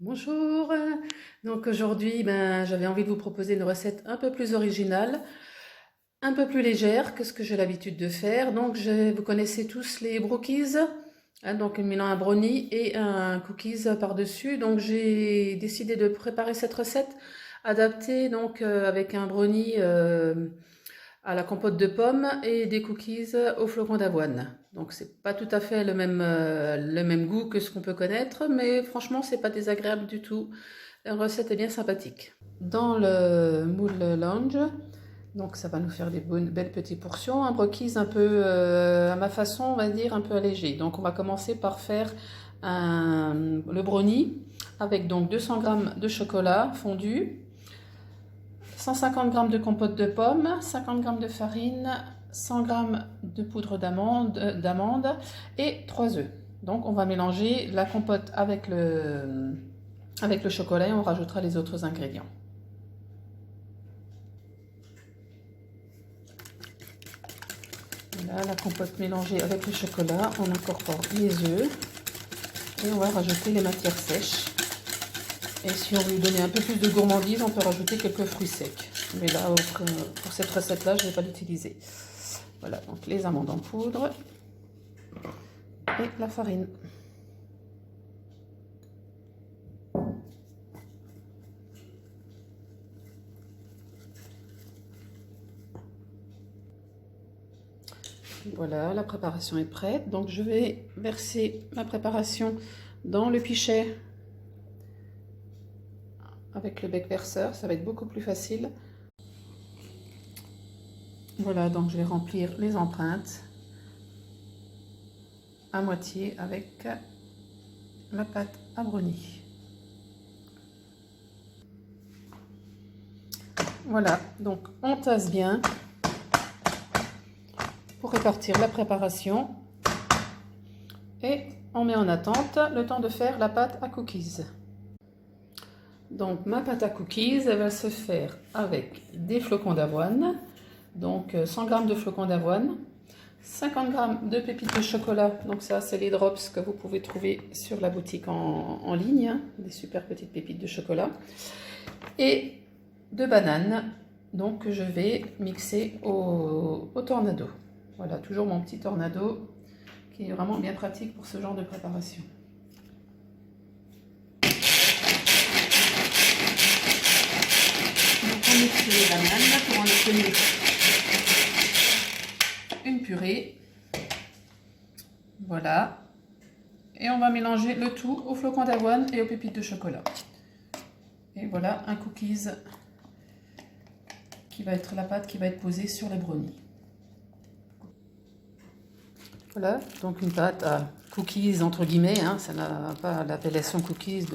Bonjour. Donc aujourd'hui, j'avais envie de vous proposer une recette un peu plus originale, un peu plus légère que ce que j'ai l'habitude de faire. Donc vous connaissez tous les brookies, hein, donc mêlant un brownie et un cookies par-dessus. Donc j'ai décidé de préparer cette recette adaptée donc avec un brownie à la compote de pommes et des cookies au flocon d'avoine. Donc c'est pas tout à fait le même goût que ce qu'on peut connaître, mais franchement c'est pas désagréable du tout. La recette est bien sympathique. Dans le moule lounge, donc ça va nous faire des belles petites portions, un brocchies un peu à ma façon, on va dire un peu allégé. Donc on va commencer par faire le brownie avec donc 200 g de chocolat fondu, 150 g de compote de pommes, 50 g de farine, 100 g de poudre d'amande et 3 œufs. Donc on va mélanger la compote avec le chocolat et on rajoutera les autres ingrédients. Voilà, la compote mélangée avec le chocolat, on incorpore les œufs et on va rajouter les matières sèches. Et si on veut lui donner un peu plus de gourmandise, on peut rajouter quelques fruits secs. Mais là, pour cette recette-là, je ne vais pas l'utiliser. Voilà, donc les amandes en poudre et la farine. Voilà, la préparation est prête. Donc je vais verser ma préparation dans le pichet avec le bec verseur, ça va être beaucoup plus facile. Voilà, donc je vais remplir les empreintes à moitié avec la pâte à brownie. Voilà, donc on tasse bien pour répartir la préparation et on met en attente le temps de faire la pâte à cookies. Donc ma pâte à cookies, elle va se faire avec des flocons d'avoine, donc 100 g de flocons d'avoine, 50 g de pépites de chocolat, donc ça c'est les drops que vous pouvez trouver sur la boutique en ligne, hein, des super petites pépites de chocolat, et de bananes, donc que je vais mixer au tornado. Voilà, toujours mon petit tornado qui est vraiment bien pratique pour ce genre de préparation. Donc on mixe les bananes pour en obtenir une purée. Voilà. Et on va mélanger le tout aux flocons d'avoine et aux pépites de chocolat. Et voilà un cookies qui va être la pâte qui va être posée sur les brownies. Voilà, donc une pâte à cookies entre guillemets, hein, ça n'a pas l'appellation cookies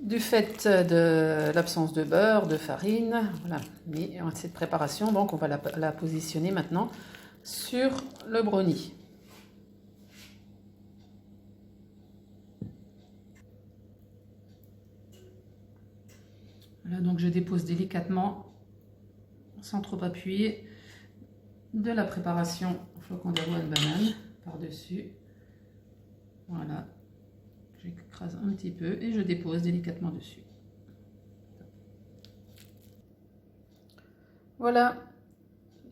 du fait de l'absence de beurre, de farine, voilà. Mais cette préparation, donc on va la positionner maintenant sur le brownie. Voilà, donc je dépose délicatement, sans trop appuyer, de la préparation flocon d'avoine banane par-dessus. Voilà, j'écrase un petit peu et je dépose délicatement dessus. Voilà,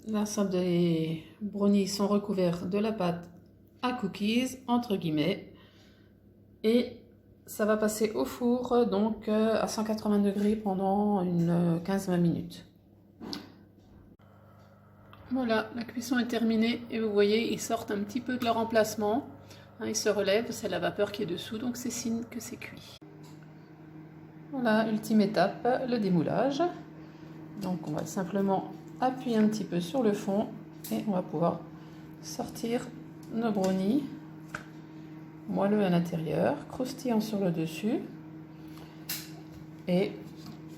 l'ensemble des brownies sont recouverts de la pâte à cookies, entre guillemets, et ça va passer au four donc à 180 degrés pendant une 15-20 minutes. Voilà, la cuisson est terminée et vous voyez, ils sortent un petit peu de leur emplacement. Hein, ils se relèvent, c'est la vapeur qui est dessous, donc c'est signe que c'est cuit. Voilà, ultime étape, le démoulage. Donc on va simplement appuyer un petit peu sur le fond et on va pouvoir sortir nos brownies moelleux à l'intérieur, croustillant sur le dessus et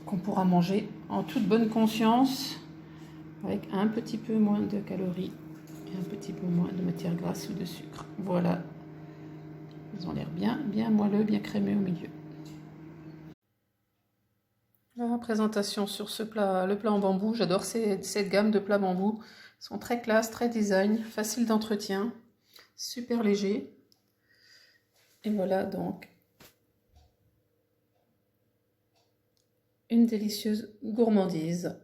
qu'on pourra manger en toute bonne conscience avec un petit peu moins de calories et un petit peu moins de matière grasse ou de sucre. Voilà, ils ont l'air bien moelleux, bien crémeux au milieu. La présentation sur ce plat, le plat en bambou, j'adore cette gamme de plats bambou. Ils sont très classe, très design, facile d'entretien, super léger. Et voilà donc une délicieuse gourmandise.